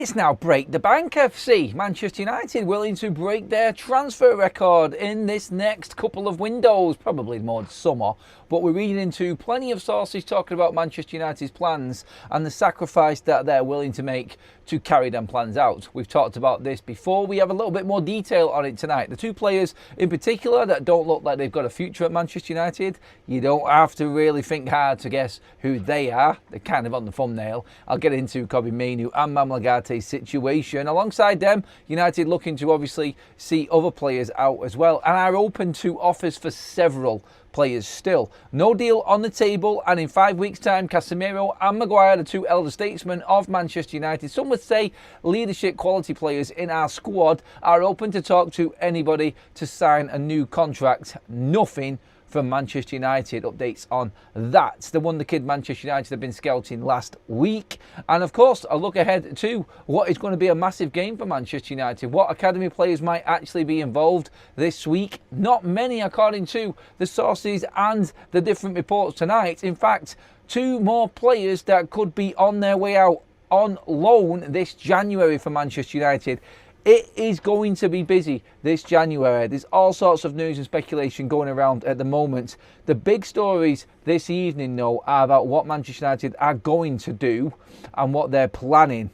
It's now Break the Bank FC. Manchester United willing to break their transfer record in this next couple of windows, probably more summer. But we're reading into plenty of sources talking about Manchester United's plans and the sacrifice that they're willing to make to carry them plans out. We've talked about this before. We have a little bit more detail on it tonight. The two players in particular that don't look like they've got a future at Manchester United, you don't have to really think hard to guess who they are. They're kind of on the thumbnail. I'll get into Kobbie Mainoo and Manuel Ugarte situation. Alongside them, United looking to obviously see other players out as well and are open to offers for several players still. No deal on the table, and in 5 weeks' time, Casemiro and Maguire, the two elder statesmen of Manchester United, some would say leadership quality players in our squad, are open to talk to anybody to sign a new contract. Nothing from Manchester United. Updates on that. The wonder kid Manchester United have been scouting last week. And of course, a look ahead to what is going to be a massive game for Manchester United. What academy players might actually be involved this week? Not many, according to the sources and the different reports tonight. In fact, two more players that could be on their way out on loan this January for Manchester United. It is going to be busy this January. There's all sorts of news and speculation going around at the moment. The big stories this evening, though, are about what Manchester United are going to do and what they're planning.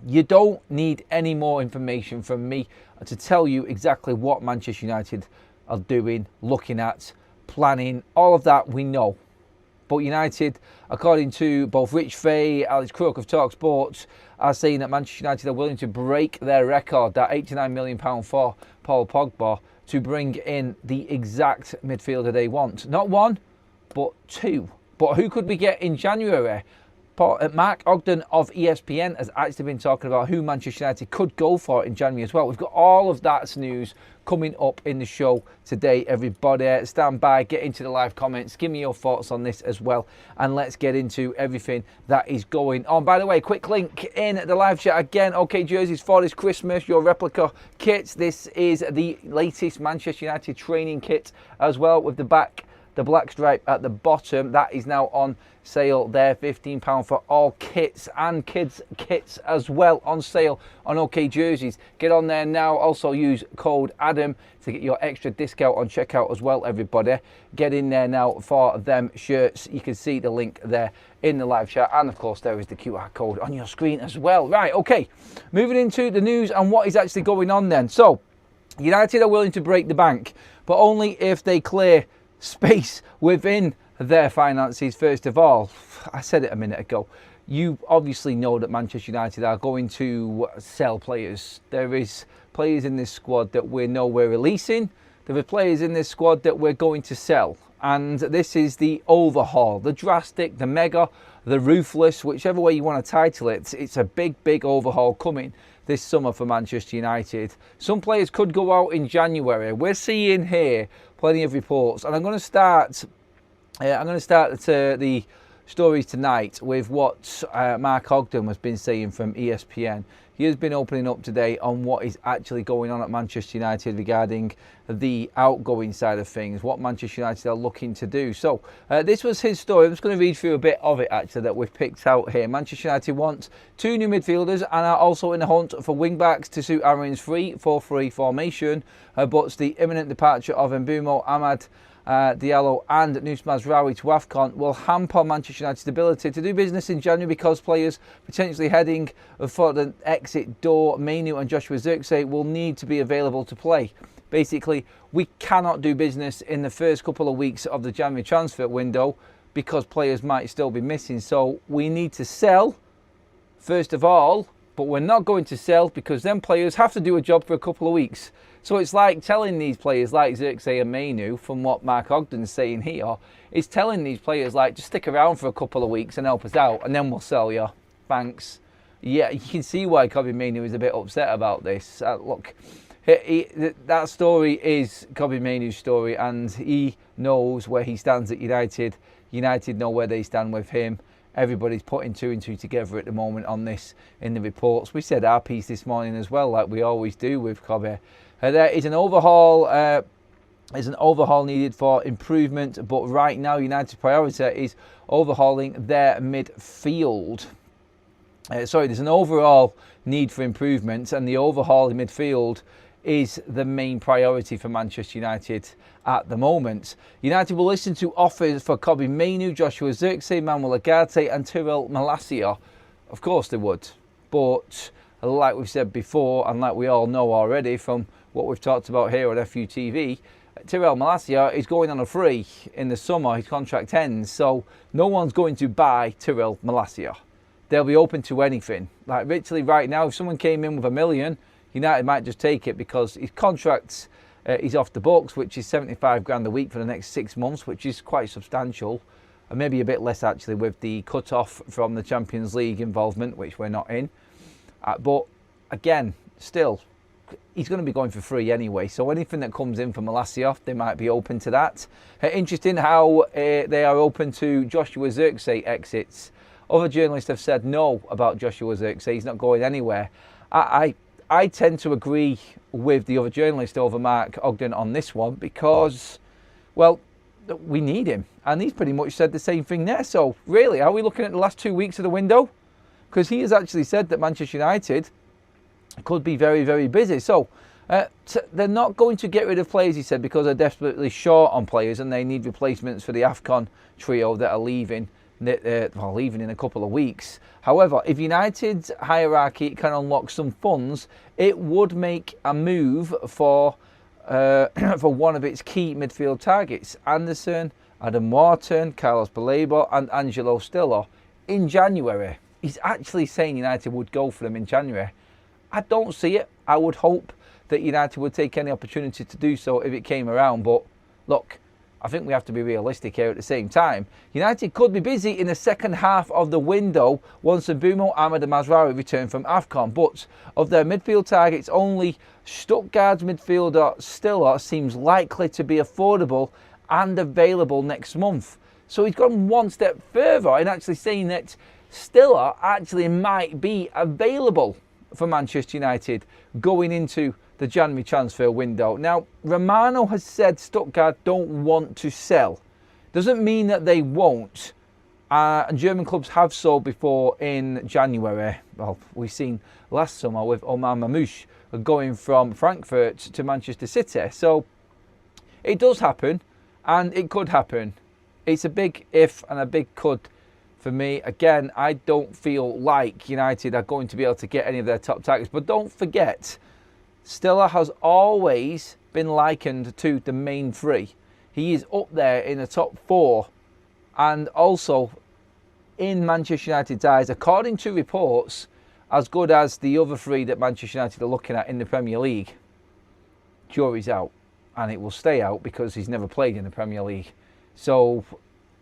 You don't need any more information from me to tell you exactly what Manchester United are doing, looking at, planning. All of that we know. But United, according to both Rich Fay, Alex Crook of TalkSport, are saying that Manchester United are willing to break their record, that £89 million for Paul Pogba, to bring in the exact midfielder they want. Not one, but two. But who could we get in January? Mark Ogden of ESPN has actually been talking about who Manchester United could go for in January as well. We've got all of that news coming up in the show today, everybody. Stand by, get into the live comments, give me your thoughts on this as well, and let's get into everything that is going on. By the way, quick link in the live chat again. OK jerseys for this Christmas, your replica kits. This is the latest Manchester United training kit as well, with the black stripe at the bottom. That is now on sale there, £15 for all kits, and kids kits as well on sale on OK jerseys. Get on there now. Also use code Adam to get your extra discount on checkout as well, everybody. Get in there now for them shirts. You can see the link there in the live chat, and of course there is the QR code on your screen as well. Right, okay, moving into the news and what is actually going on then. So United are willing to break the bank, but only if they clear space within their finances. First of all, I said it a minute ago, you obviously know that Manchester United are going to sell players. There is players in this squad that we know we're releasing. There are players in this squad that we're going to sell. And this is the overhaul, the drastic, the mega, the ruthless, whichever way you want to title it. It's a big, big overhaul coming this summer for Manchester United. Some players could go out in January. We're seeing here plenty of reports, and I'm going to start the stories tonight with what Mark Ogden has been saying from ESPN. He has been opening up today on what is actually going on at Manchester United regarding the outgoing side of things, what Manchester United are looking to do. So this was his story. I'm just going to read through a bit of it actually that we've picked out here. Manchester United want two new midfielders and are also in the hunt for wing-backs to suit Aaron's 3-4-3 formation, but the imminent departure of Mbeumo, Ahmad Diallo and Nus Mazraoui to AFCON will hamper Manchester United's ability to do business in January, because players potentially heading for the exit door, Mainoo and Joshua Zirkzee, will need to be available to play. Basically, we cannot do business in the first couple of weeks of the January transfer window because players might still be missing. So we need to sell first of all, but we're not going to sell because then players have to do a job for a couple of weeks. So it's like telling these players like Zirkzee and Mainoo, from what Mark Ogden's saying here, is telling these players like, just stick around for a couple of weeks and help us out and then we'll sell you. Thanks. Yeah, you can see why Kobbie Mainoo is a bit upset about this. Look, that story is Kobbie Mainoo's story, and he knows where he stands at United. United know where they stand with him. Everybody's putting two and two together at the moment on this in the reports. We said our piece this morning as well, like we always do with Kobbie. There is an overhaul. Needed for improvement, but right now United's priority is overhauling their midfield. There's an overall need for improvement, and the overhaul in midfield is the main priority for Manchester United at the moment. United will listen to offers for Kobbie Mainoo, Joshua Zirkzee, Manuel Ugarte and Tyrell Malacia. Of course they would, but like we've said before, and like we all know already from what we've talked about here on FUTV, Tyrell Malacia is going on a free in the summer. His contract ends, so no one's going to buy Tyrell Malacia. They'll be open to anything. Like literally right now, if someone came in with $1 million, United might just take it because his contract is off the books, which is 75 grand a week for the next 6 months, which is quite substantial. And maybe a bit less actually with the cut-off from the Champions League involvement, which we're not in. But again, still, he's going to be going for free anyway. So anything that comes in from Malacia, they might be open to that. Interesting how they are open to Joshua Zirkzee exits. Other journalists have said no about Joshua Zirkzee. He's not going anywhere. I tend to agree with the other journalist over Mark Ogden on this one because, well, we need him. And he's pretty much said the same thing there. So really, are we looking at the last 2 weeks of the window? Because he has actually said that Manchester United could be very, very busy. So they're not going to get rid of players, he said, because they're desperately short on players and they need replacements for the AFCON trio that are leaving. Leaving in a couple of weeks. However, if United's hierarchy can unlock some funds, it would make a move for one of its key midfield targets, Anderson, Adam Wharton, Carlos Baleba and Angelo Stiller, in January. He's actually saying United would go for them in January. I don't see it. I would hope that United would take any opportunity to do so if it came around, but look, I think we have to be realistic here at the same time. United could be busy in the second half of the window once Mbeumo, Ahmed and Mazraoui return from AFCON. But of their midfield targets, only Stuttgart's midfielder Stiller seems likely to be affordable and available next month. So he's gone one step further in actually saying that Stiller actually might be available for Manchester United going into the January transfer window. Now, Romano has said Stuttgart don't want to sell. Doesn't mean that they won't. And German clubs have sold before in January. Well, we've seen last summer with Omar Mamouche going from Frankfurt to Manchester City. So it does happen, and it could happen. It's a big if and a big could for me. Again, I don't feel like United are going to be able to get any of their top targets. But don't forget, Stiller has always been likened to the main three. He is up there in the top 4 and also in Manchester United's eyes, according to reports, as good as the other 3 that Manchester United are looking at in the Premier League. Jury's out, and it will stay out because he's never played in the Premier League. So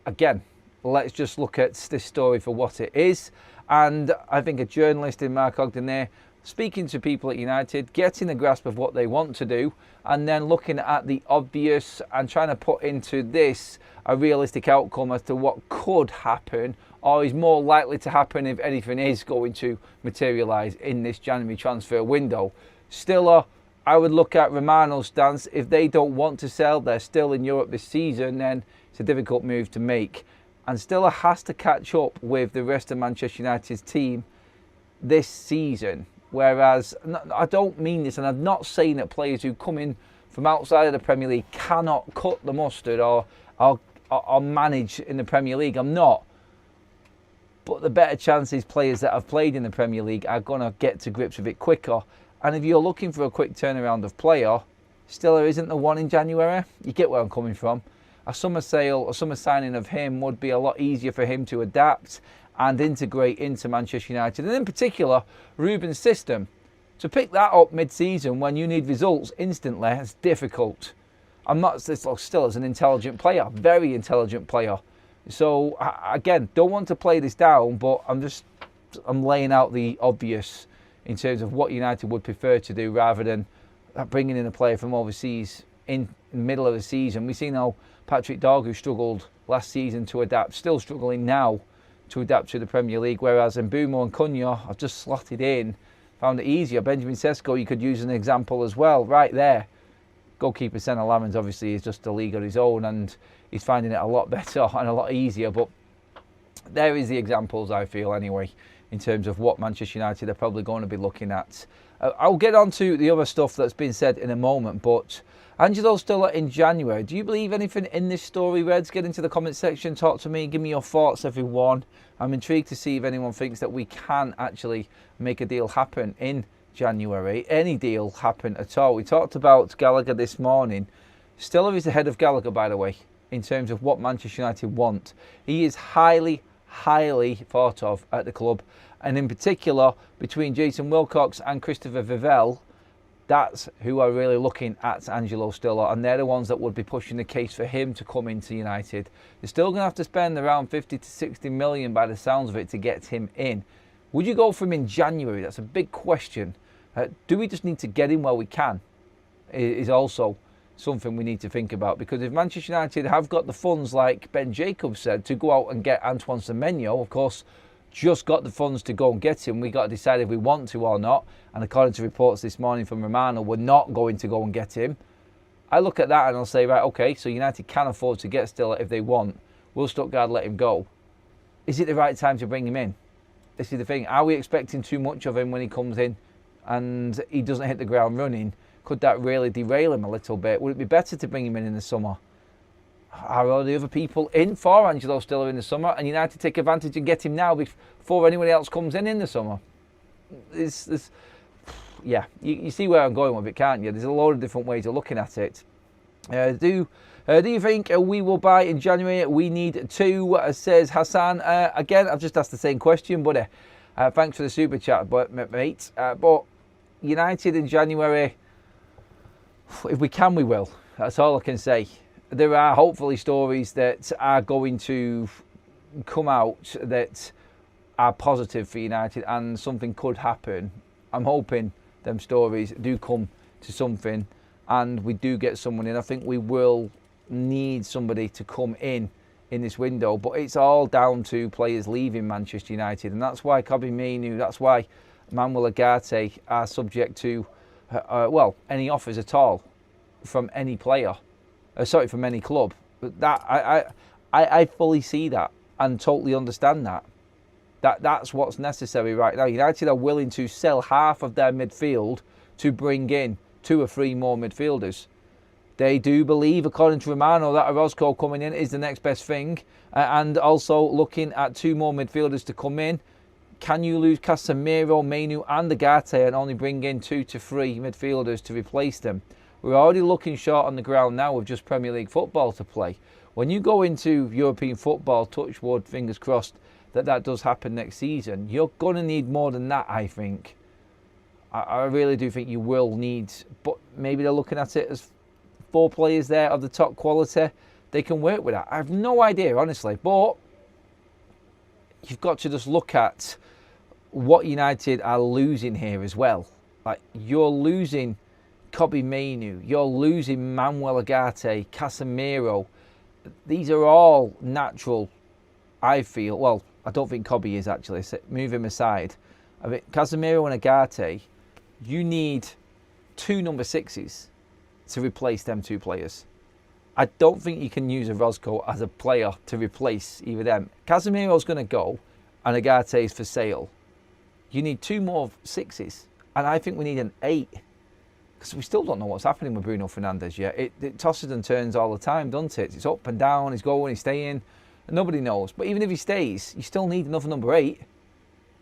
again, let's just look at this story for what it is. And I think a journalist in Mark Ogden there, speaking to people at United, getting a grasp of what they want to do, and then looking at the obvious and trying to put into this a realistic outcome as to what could happen or is more likely to happen if anything is going to materialise in this January transfer window. Stiller, I would look at Romano's stance. If they don't want to sell, they're still in Europe this season, then it's a difficult move to make. And Stiller has to catch up with the rest of Manchester United's team this season. Whereas, I don't mean this, and I'm not saying that players who come in from outside of the Premier League cannot cut the mustard or manage in the Premier League. I'm not. But the better chances players that have played in the Premier League are going to get to grips with it quicker. And if you're looking for a quick turnaround of player, Stiller isn't the one in January. You get where I'm coming from. A summer sale, a summer signing of him would be a lot easier for him to adapt and integrate into Manchester United. And in particular, Ruben's system. To pick that up mid-season when you need results instantly is difficult. I'm not still as an intelligent player, very intelligent player. So again, don't want to play this down, but I'm laying out the obvious in terms of what United would prefer to do rather than bringing in a player from overseas in the middle of the season. We've seen how Patrick Dorgu struggled last season to adapt, still struggling now to adapt to the Premier League, whereas Mbeumo and Cunha have just slotted in, found it easier. Benjamin Sesko, you could use an example as well, right there. Goalkeeper Senna Lamens obviously is just a league on his own and he's finding it a lot better and a lot easier, but there is the examples, I feel, anyway. in terms of what Manchester United are probably going to be looking at. I'll get on to the other stuff that's been said in a moment, but Angelo Stiller in January. Do you believe anything in this story, Reds? Get into the comment section, talk to me, give me your thoughts, everyone. I'm intrigued to see if anyone thinks that we can actually make a deal happen in January. Any deal happen at all. We talked about Gallagher this morning. Stiller is ahead of Gallagher, by the way, in terms of what Manchester United want. He is highly thought of at the club, and in particular between Jason Wilcox and Christopher Vivell, that's who are really looking at Angelo Stiller, and they're the ones that would be pushing the case for him to come into United. They're still going to have to spend around 50 to 60 million by the sounds of it to get him in. Would you go for him in January? That's a big question. Do we just need to get him while we can? Is also something we need to think about, because if Manchester United have got the funds, like Ben Jacobs said, to go out and get Antoine Semenyo, of course, just got the funds to go and get him. We got to decide if we want to or not. And according to reports this morning from Romano, we're not going to go and get him. I look at that and I'll say, right, okay, so United can afford to get Stiller if they want. Will Stuttgart let him go? Is it the right time to bring him in? This is the thing. Are we expecting too much of him when he comes in and he doesn't hit the ground running? Could that really derail him a little bit? Would it be better to bring him in the summer? Are all the other people in for Angelo Stiller in the summer, and United take advantage and get him now before anyone else comes in the summer? Yeah, you see where I'm going with it, can't you? There's a lot of different ways of looking at it. Do you think we will buy in January? We need to, says Hassan. Again, I've just asked the same question, buddy. Thanks for the super chat, mate. But United in January, if we can, we will. That's all I can say. There are hopefully stories that are going to come out that are positive for United, and something could happen. I'm hoping them stories do come to something and we do get someone in. I think we will need somebody to come in this window, but it's all down to players leaving Manchester United, and that's why Kobbie Mainoo, that's why Manuel Ugarte are subject to any offers at all from any player. From any club. But that I fully see that and totally understand that. That's what's necessary right now. United are willing to sell half of their midfield to bring in 2 or 3 more midfielders. They do believe, according to Romano, that Orozco coming in is the next best thing, and also looking at 2 more midfielders to come in. Can you lose Casemiro, Mainoo and Ugarte and only bring in 2 to 3 midfielders to replace them? We're already looking short on the ground now with just Premier League football to play. When you go into European football, touch wood, fingers crossed, that does happen next season, you're going to need more than that, I think. I really do think you will need, but maybe they're looking at it as 4 players there of the top quality. They can work with that. I have no idea, honestly, but you've got to just look at what United are losing here as well. Like, you're losing Kobbie Mainoo, you're losing Manuel Ugarte, Casemiro. These are all natural, I feel. Well, I don't think Kobbie is actually. Move him aside. I mean, Casemiro and Ugarte, you need 2 number 6s to replace them 2 players. I don't think you can use Orozco as a player to replace either them. Casemiro's going to go and Ugarte is for sale. You need 2 more 6s, and I think we need an 8. Because we still don't know what's happening with Bruno Fernandes yet. It tosses and turns all the time, doesn't it? It's up and down, he's going, he's staying. And nobody knows. But even if he stays, you still need another number 8.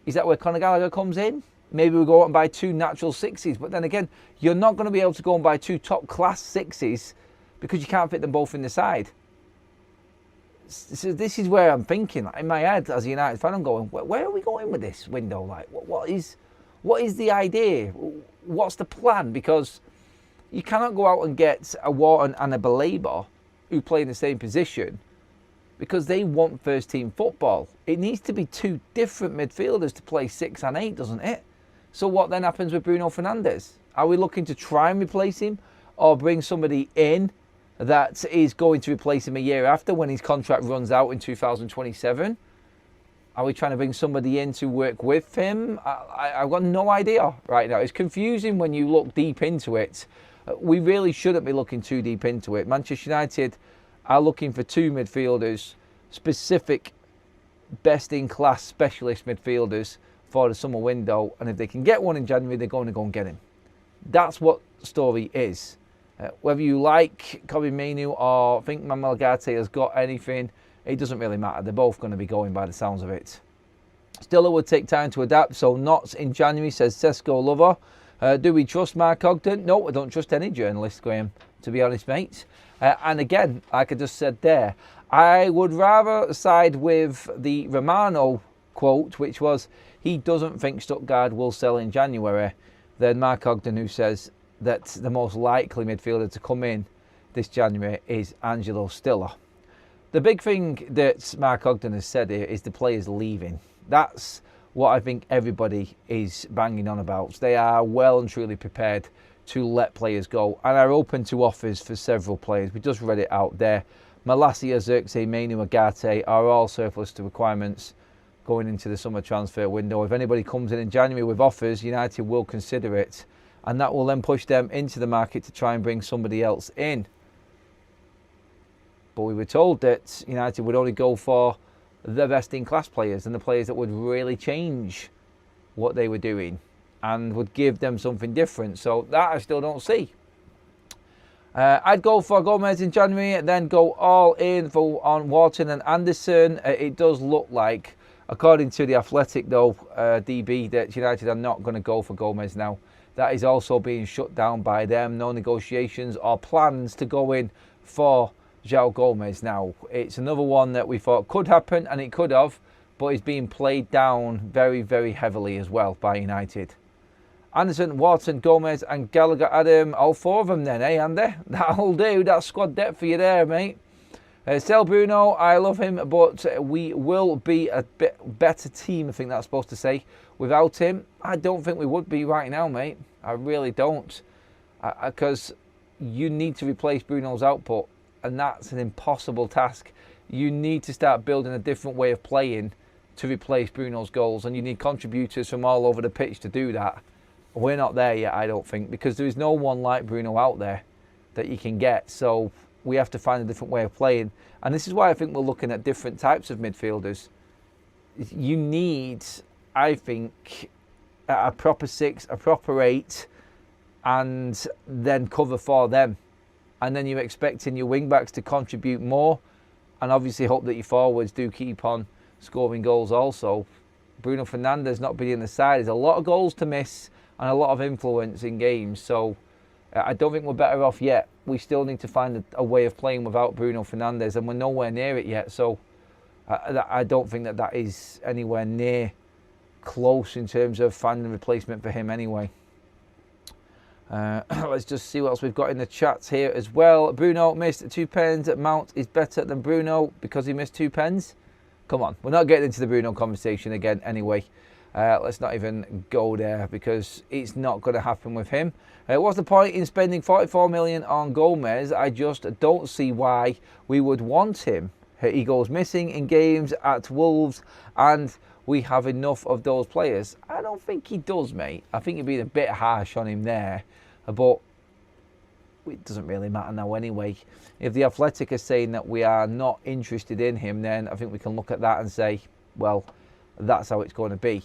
Is that where Conor Gallagher comes in? Maybe we'll go out and buy 2 natural 6s. But then again, you're not going to be able to go and buy 2 top-class 6s because you can't fit them both in the side. So this is where I'm thinking. In my head, as a United fan, I'm going, where are we going with this window? Like, what is the idea? What's the plan? Because you cannot go out and get a Wharton and a Baleba who play in the same position because they want first team football. It needs to be 2 different midfielders to play 6 and 8, doesn't it? So what then happens with Bruno Fernandes? Are we looking to try and replace him or bring somebody in that is going to replace him a year after when his contract runs out in 2027? Are we trying to bring somebody in to work with him? I've got no idea right now. It's confusing when you look deep into it. We really shouldn't be looking too deep into it. Manchester United are looking for 2 midfielders, specific, best-in-class specialist midfielders, for the summer window, and if they can get one in January, they're going to go and get him. That's what the story is. Whether you like Kobbie Mainoo or think Manuel Ugarte has got anything, it doesn't really matter. They're both going to be going by the sounds of it. Still, it would take time to adapt, so not in January, says Tesco Lover. Do we trust Mark Ogden? No, I don't trust any journalist, Graham, to be honest, mate. And again, like I just said there, I would rather side with the Romano quote, which was he doesn't think Stuttgart will sell in January, than Mark Ogden, who says that the most likely midfielder to come in this January is Angelo Stiller. The big thing that Mark Ogden has said here is the players leaving. That's what I think everybody is banging on about. They are well and truly prepared to let players go and are open to offers for several players. We just read it out there. Malacia, Xerxes, Mainoo, Ugarte are all surplus to requirements going into the summer transfer window. If anybody comes in January with offers, United will consider it, and that will then push them into the market to try and bring somebody else in. But we were told that United would only go for the best in class players and the players that would really change what they were doing and would give them something different. So that I still don't see. I'd go for Gomez in January, then go all in on Wharton and Anderson. It does look like, according to the Athletic though, DB, that United are not going to go for Gomez now. That is also being shut down by them. No negotiations or plans to go in for João Gomez now. It's another one that we thought could happen, and it could have, but it's being played down very, very heavily as well by United. Anderson, Wharton, Gomez and Gallagher, Adam, all four of them then, eh, Andy? That'll do. That's squad depth for you there, mate. Sell Bruno, I love him, but we will be a bit better team, I think that's supposed to say. Without him, I don't think we would be right now, mate. I really don't. Because you need to replace Bruno's output, and that's an impossible task. You need to start building a different way of playing to replace Bruno's goals, and you need contributors from all over the pitch to do that. We're not there yet, I don't think, because there is no one like Bruno out there that you can get. So we have to find a different way of playing. And this is why I think we're looking at different types of midfielders. You need, I think, a proper 6, a proper 8, and then cover for them. And then you're expecting your wing-backs to contribute more, and obviously hope that your forwards do keep on scoring goals also. Bruno Fernandes not being in the side is a lot of goals to miss and a lot of influence in games. So I don't think we're better off yet. We still need to find a way of playing without Bruno Fernandes, and we're nowhere near it yet. So I don't think that is anywhere near close in terms of finding a replacement for him anyway. Let's just see what else we've got in the chats here as well. Bruno missed 2 pens. Mount is better than Bruno because he missed 2 pens. Come on, we're not getting into the Bruno conversation again anyway. Let's not even go there because it's not going to happen with him. What's the point in spending 44 million on Gomez? I just don't see why we would want him. He goes missing in games at Wolves, and we have enough of those players. I don't think he does, mate. I think you're being a bit harsh on him there, but it doesn't really matter now anyway. If the Athletic are saying that we are not interested in him, then I think we can look at that and say, well, that's how it's going to be.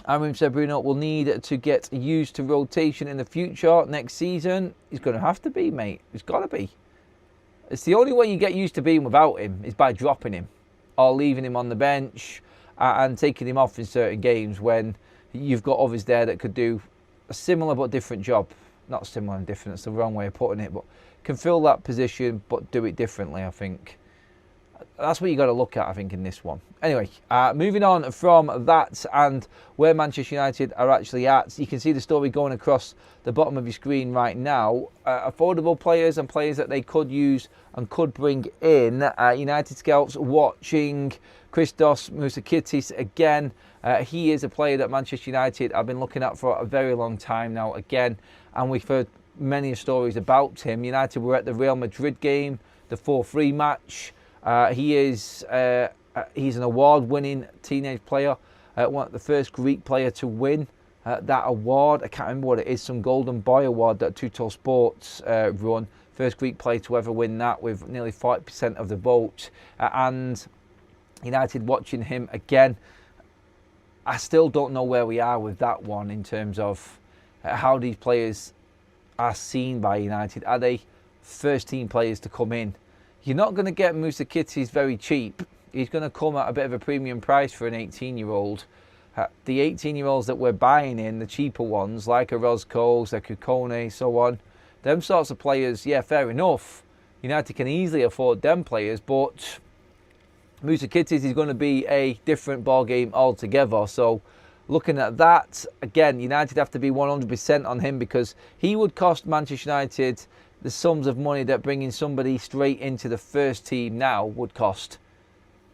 Amrim said Bruno will need to get used to rotation in the future next season. He's going to have to be, mate. He's got to be. It's the only way you get used to being without him is by dropping him or leaving him on the bench and taking him off in certain games when you've got others there that could do a similar but different job. Not similar and different, that's the wrong way of putting it, but can fill that position but do it differently, I think. That's what you got to look at, I think, in this one. Anyway, moving on from that and where Manchester United are actually at, you can see the story going across the bottom of your screen right now. Affordable players and players that they could use and could bring in. United scouts watching Christos Mousakitis again. He is a player that Manchester United have been looking at for a very long time now again, and we've heard many stories about him. United were at the Real Madrid game, the 4-3 match. He's an award-winning teenage player, the first Greek player to win that award. I can't remember what it is, some Golden Boy award that Tutto Sports run. First Greek player to ever win that with nearly 40% of the vote. And United watching him again. I still don't know where we are with that one in terms of how these players are seen by United. Are they first team players to come in? You're not going to get Moussa Kittis very cheap. He's going to come at a bit of a premium price for an 18-year-old. The 18-year-olds that we're buying in, the cheaper ones, like a Roscoe, a Kukone, so on, them sorts of players, yeah, fair enough. United can easily afford them players, but Moussa Kittis is going to be a different ball game altogether. So looking at that, again, United have to be 100% on him, because he would cost Manchester United the sums of money that bringing somebody straight into the first team now would cost.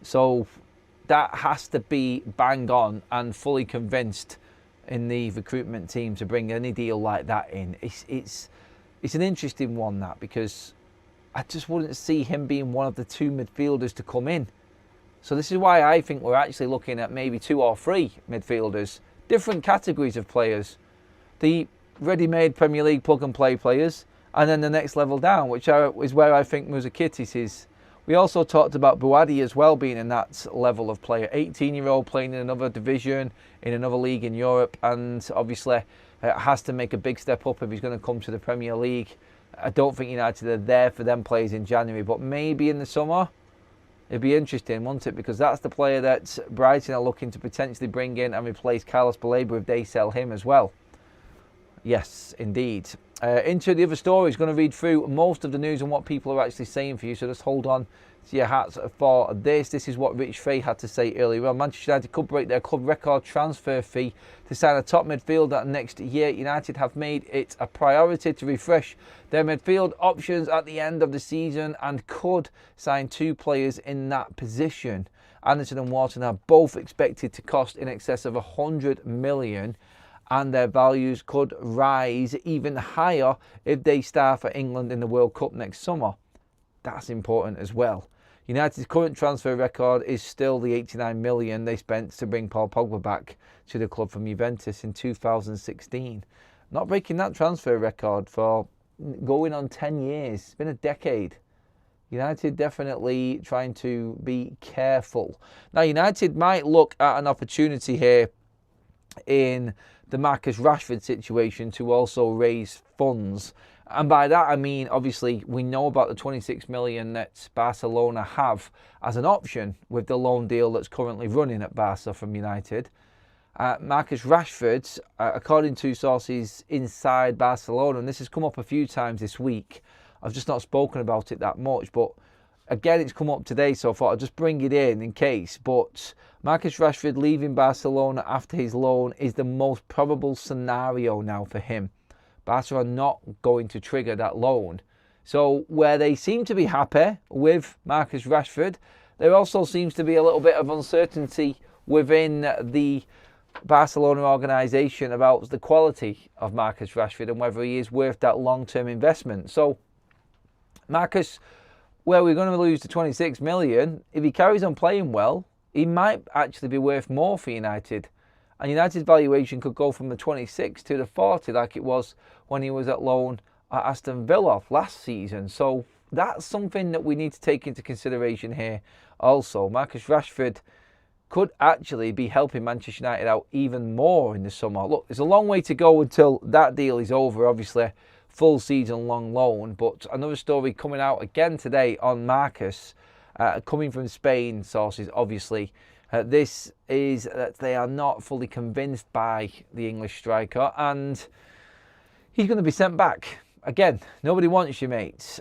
So that has to be bang on and fully convinced in the recruitment team to bring any deal like that in. It's an interesting one, that, because I just wouldn't see him being one of the two midfielders to come in. So this is why I think we're actually looking at maybe 2 or 3 midfielders, different categories of players. The ready-made Premier League plug-and-play players, and then the next level down, which is where I think Moussa Kittis is. We also talked about Bouadi as well being in that level of player. 18-year-old playing in another division, in another league in Europe, and obviously has to make a big step up if he's going to come to the Premier League. I don't think United are there for them players in January, but maybe in the summer. It'd be interesting, wouldn't it? Because that's the player that Brighton are looking to potentially bring in and replace Carlos Baleba if they sell him as well. Yes, indeed. Into the other stories, going to read through most of the news and what people are actually saying for you, so just hold on to your hats for this. This is what Rich Fay had to say earlier on. Manchester United could break their club record transfer fee to sign a top midfielder next year. United have made it a priority to refresh their midfield options at the end of the season and could sign 2 players in that position. Anderson and Wharton are both expected to cost in excess of 100 million. And their values could rise even higher if they start for England in the World Cup next summer. That's important as well. United's current transfer record is still the 89 million they spent to bring Paul Pogba back to the club from Juventus in 2016. Not breaking that transfer record for going on 10 years. It's been a decade. United definitely trying to be careful. Now, United might look at an opportunity here in the Marcus Rashford situation to also raise funds. And by that I mean, obviously, we know about the 26 million that Barcelona have as an option with the loan deal that's currently running at Barca from United. Marcus Rashford, according to sources inside Barcelona, and this has come up a few times this week, I've just not spoken about it that much, but again, it's come up today, so I thought I'd just bring it in case. But Marcus Rashford leaving Barcelona after his loan is the most probable scenario now for him. Barca are not going to trigger that loan. So where they seem to be happy with Marcus Rashford, there also seems to be a little bit of uncertainty within the Barcelona organisation about the quality of Marcus Rashford and whether he is worth that long-term investment. So Marcus, where we're going to lose the 26 million, if he carries on playing well, he might actually be worth more for United. And United's valuation could go from the 26 to the 40 like it was when he was at loan at Aston Villa last season. So that's something that we need to take into consideration here also. Marcus Rashford could actually be helping Manchester United out even more in the summer. Look, there's a long way to go until that deal is over, obviously. Full season long loan, but another story coming out again today on Marcus, coming from Spain sources obviously. This is that they are not fully convinced by the English striker and he's going to be sent back. Again, nobody wants you, mate,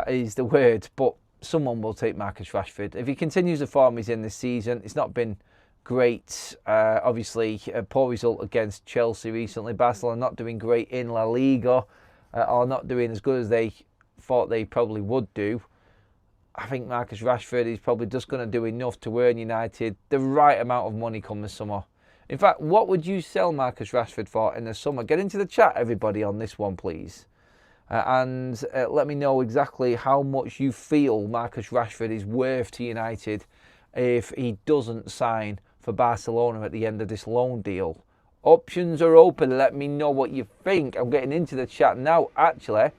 is the word, but someone will take Marcus Rashford. If he continues the form he's in this season, it's not been great. Obviously, a poor result against Chelsea recently. Barcelona not doing great in La Liga. Or not doing as good as they thought they probably would do. I think Marcus Rashford is probably just going to do enough to earn United the right amount of money come the summer. In fact, what would you sell Marcus Rashford for in the summer? Get into the chat, everybody, on this one, please. And let me know exactly how much you feel Marcus Rashford is worth to United if he doesn't sign for Barcelona at the end of this loan deal. Options are open. Let me know what you think. I'm getting into the chat now, actually.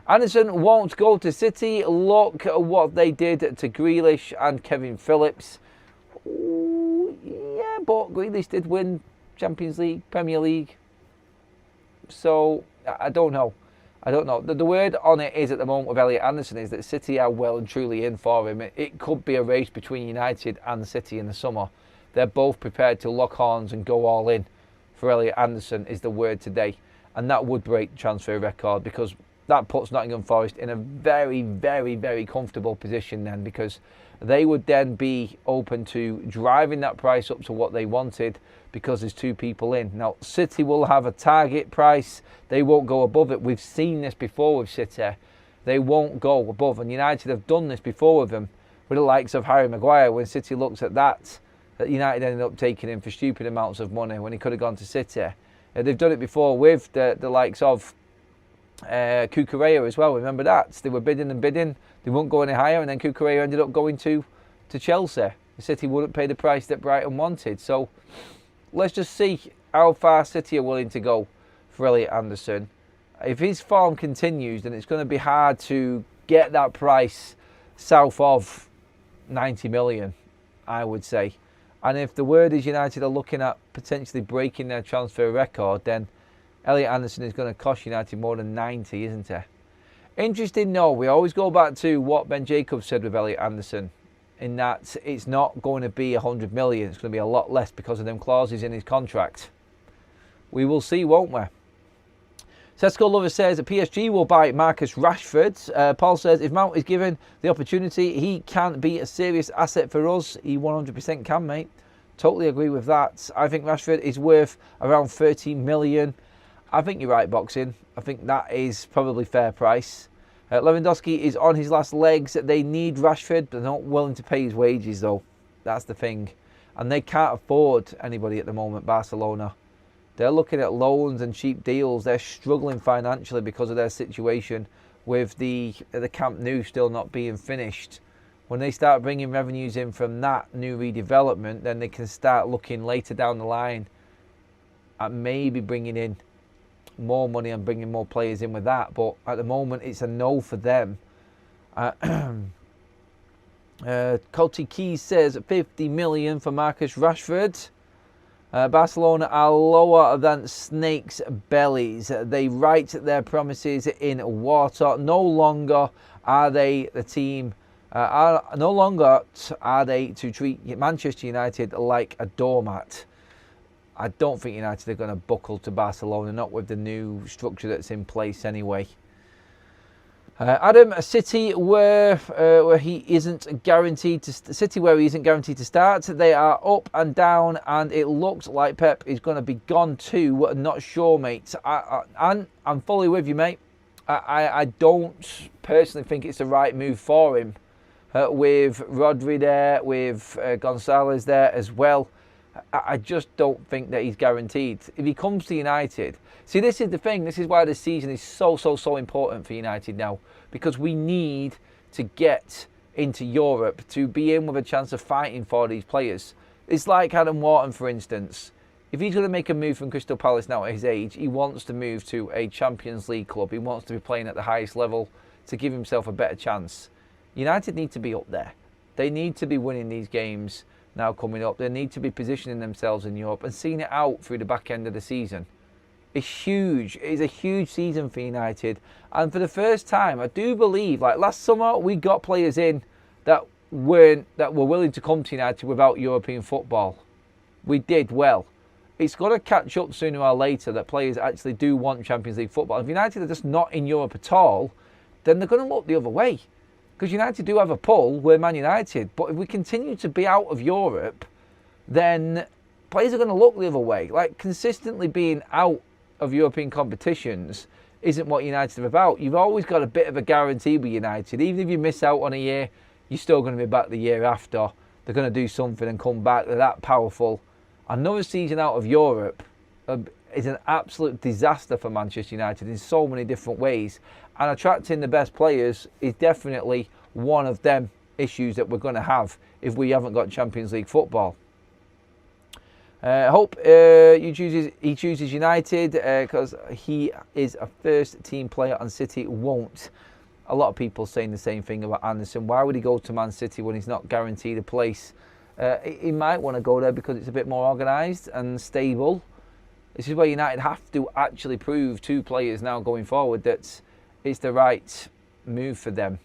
Anderson won't go to City. Look at what they did to Grealish and Kevin Phillips. Ooh, yeah, but Grealish did win Champions League, Premier League. So, I don't know. The word on it is at the moment with Elliot Anderson is that City are well and truly in for him. It could be a race between United and City in the summer. They're both prepared to lock horns and go all in for Elliot Anderson is the word today. And that would break the transfer record because that puts Nottingham Forest in a very, very, very comfortable position then, because they would then be open to driving that price up to what they wanted because there's two people in. Now, City will have a target price. They won't go above it. We've seen this before with City. They won't go above. And United have done this before with them, with the likes of Harry Maguire. When City looks at that United ended up taking him for stupid amounts of money when he could have gone to City. They've done it before with the likes of Cucurella as well. Remember that? They were bidding and bidding. They wouldn't go any higher, and then Cucurella ended up going to Chelsea. The City wouldn't pay the price that Brighton wanted. So let's just see how far City are willing to go for Elliot Anderson. If his form continues, then it's going to be hard to get that price south of 90 million, I would say. And if the word is United are looking at potentially breaking their transfer record, then Elliot Anderson is going to cost United more than 90, isn't he? Interesting, no. We always go back to what Ben Jacobs said with Elliot Anderson, in that it's not going to be 100 million. It's going to be a lot less because of them clauses in his contract. We will see, won't we? Sesco Lover says that PSG will buy Marcus Rashford. Paul says if Mount is given the opportunity, he can be a serious asset for us. He 100% can, mate. Totally agree with that. I think Rashford is worth around 13 million. I think you're right, Boxing. I think that is probably fair price. Lewandowski is on his last legs. They need Rashford. They're not willing to pay his wages, though. That's the thing. And they can't afford anybody at the moment, Barcelona. They're looking at loans and cheap deals. They're struggling financially because of their situation with the Camp Nou still not being finished. When they start bringing revenues in from that new redevelopment, then they can start looking later down the line at maybe bringing in more money and bringing more players in with that. But at the moment, it's a no for them. Coty Keys says 50 million for Marcus Rashford. Barcelona are lower than snakes' bellies. They write their promises in water. No longer are they the team. No longer are they to treat Manchester United like a doormat. I don't think United are going to buckle to Barcelona, not with the new structure that's in place anyway. Adam, City where he isn't guaranteed to start. They are up and down, and it looks like Pep is going to be gone too. Not sure, mate. I'm fully with you, mate. I don't personally think it's the right move for him. With Rodri there, with Gonzalez there as well. I just don't think that he's guaranteed. If he comes to United... See, this is the thing. This is why this season is so important for United now. Because we need to get into Europe to be in with a chance of fighting for these players. It's like Adam Wharton, for instance. If he's going to make a move from Crystal Palace now at his age, he wants to move to a Champions League club. He wants to be playing at the highest level to give himself a better chance. United need to be up there. They need to be winning these games now coming up. They need to be positioning themselves in Europe and seeing it out through the back end of the season. It's huge. It's a huge season for United. And for the first time, I do believe, like last summer, we got players in that were willing to come to United without European football. We did well. It's got to catch up sooner or later that players actually do want Champions League football. If United are just not in Europe at all, then they're going to look the other way. Because United do have a pull, we're Man United. But if we continue to be out of Europe, then players are going to look the other way. Like, consistently being out of European competitions isn't what United are about. You've always got a bit of a guarantee with United. Even if you miss out on a year, you're still going to be back the year after. They're going to do something and come back. They're that powerful. Another season out of Europe is an absolute disaster for Manchester United in so many different ways. And attracting the best players is definitely one of them issues that we're going to have if we haven't got Champions League football. Hope he chooses United because he is a first team player and City won't. A lot of people saying the same thing about Anderson. Why would he go to Man City when he's not guaranteed a place He might want to go there because it's a bit more organised and stable. This is where United have to actually prove to players now going forward that it's the right move for them.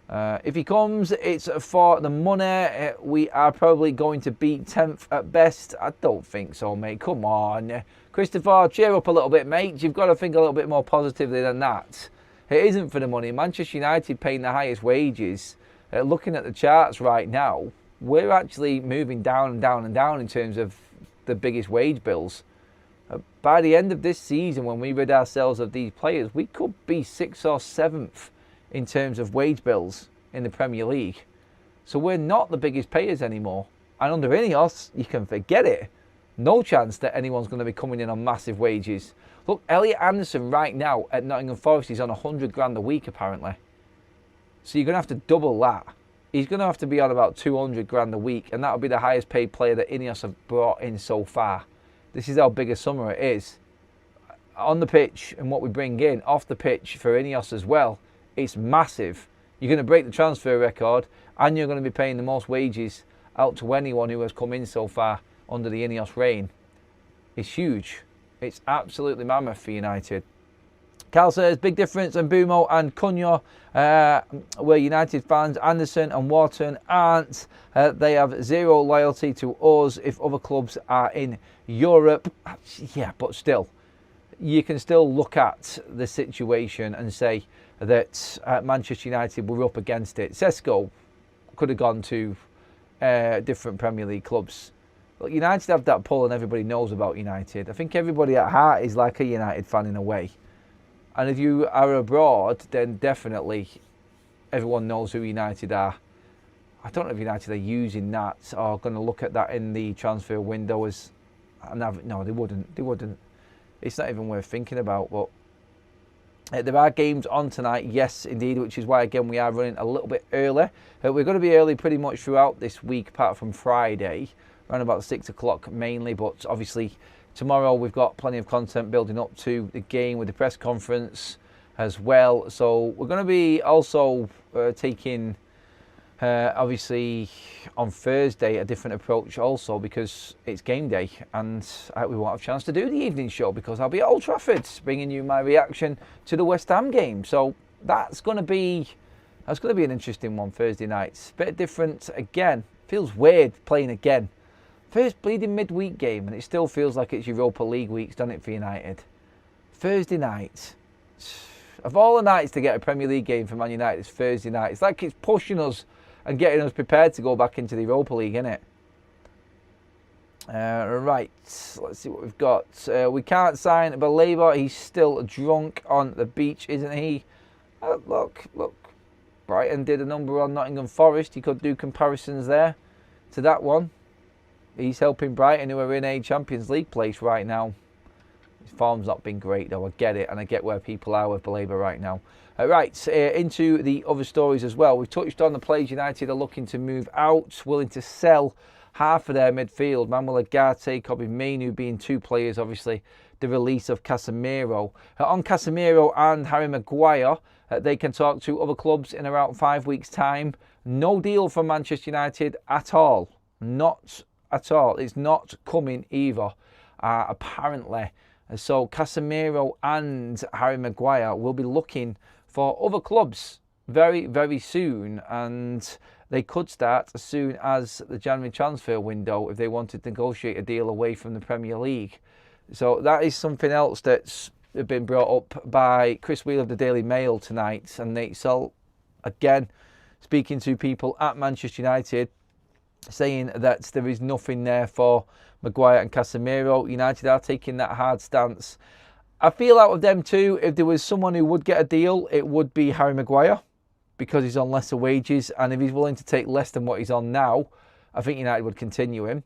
If he comes, it's for the money. We are probably going to beat 10th at best. I don't think so, mate. Come on. Christopher, cheer up a little bit, mate. You've got to think a little bit more positively than that. It isn't for the money. Manchester United paying the highest wages. Looking at the charts right now, we're actually moving down and down and down in terms of the biggest wage bills. By the end of this season, when we rid ourselves of these players, we could be 6th or 7th in terms of wage bills in the Premier League. So we're not the biggest payers anymore. And under Ineos, you can forget it. No chance that anyone's going to be coming in on massive wages. Look, Elliot Anderson right now at Nottingham Forest is on 100 grand a week apparently. So you're going to have to double that. He's going to have to be on about 200 grand a week, and that'll be the highest paid player that Ineos have brought in so far. This is how big a summer it is. On the pitch and what we bring in, off the pitch for Ineos as well, it's massive. You're going to break the transfer record, and you're going to be paying the most wages out to anyone who has come in so far under the Ineos reign. It's huge. It's absolutely mammoth for United. Carl says, big difference in Mbeumo and Cunha were United fans. Anderson and Wharton aren't. They have zero loyalty to us if other clubs are in Europe. Yeah, but still, you can still look at the situation and say that Manchester United were up against it. Sesko could have gone to different Premier League clubs. Look, United have that pull and everybody knows about United. I think everybody at heart is like a United fan in a way. And if you are abroad, then definitely everyone knows who United are. I don't know if United are using that or going to look at that in the transfer window as... No, they wouldn't. They wouldn't. It's not even worth thinking about. But there are games on tonight, yes, indeed, which is why, again, we are running a little bit early. We're going to be early pretty much throughout this week, apart from Friday, around about 6 o'clock mainly. But obviously, tomorrow we've got plenty of content building up to the game with the press conference as well. So we're going to be also taking, obviously, on Thursday, a different approach also because it's game day and we won't have a chance to do the evening show because I'll be at Old Trafford bringing you my reaction to the West Ham game. So that's going to be an interesting one Thursday night. Bit different again. Feels weird playing again. First bleeding midweek game, and it still feels like it's Europa League weeks, doesn't it, for United? Thursday night. Of all the nights to get a Premier League game for Man United, it's Thursday night. It's like it's pushing us and getting us prepared to go back into the Europa League, isn't it? Right, let's see what we've got. We can't sign Baleba. He's still drunk on the beach, isn't he? Look. Brighton did a number on Nottingham Forest. You could do comparisons there to that one. He's helping Brighton, who are in a Champions League place right now. His form's not been great, though. I get it, and I get where people are with Baleba right now. Right, into the other stories as well. We've touched on the players United are looking to move out, willing to sell half of their midfield. Manuel Ugarte, Kobbie Mainoo being two players, obviously. The release of Casemiro. On Casemiro and Harry Maguire, they can talk to other clubs in around 5 weeks' time. No deal from Manchester United at all. Not at all. It's not coming either, apparently. So Casemiro and Harry Maguire will be looking for other clubs very, very soon, and they could start as soon as the January transfer window if they wanted to negotiate a deal away from the Premier League. So that is something else that's been brought up by Chris Wheeler of the Daily Mail tonight, and Nate Salt, again, speaking to people at Manchester United, saying that there is nothing there for Maguire and Casemiro. United are taking that hard stance. I feel out of them two, if there was someone who would get a deal, it would be Harry Maguire because he's on lesser wages, and if he's willing to take less than what he's on now, I think United would continue him.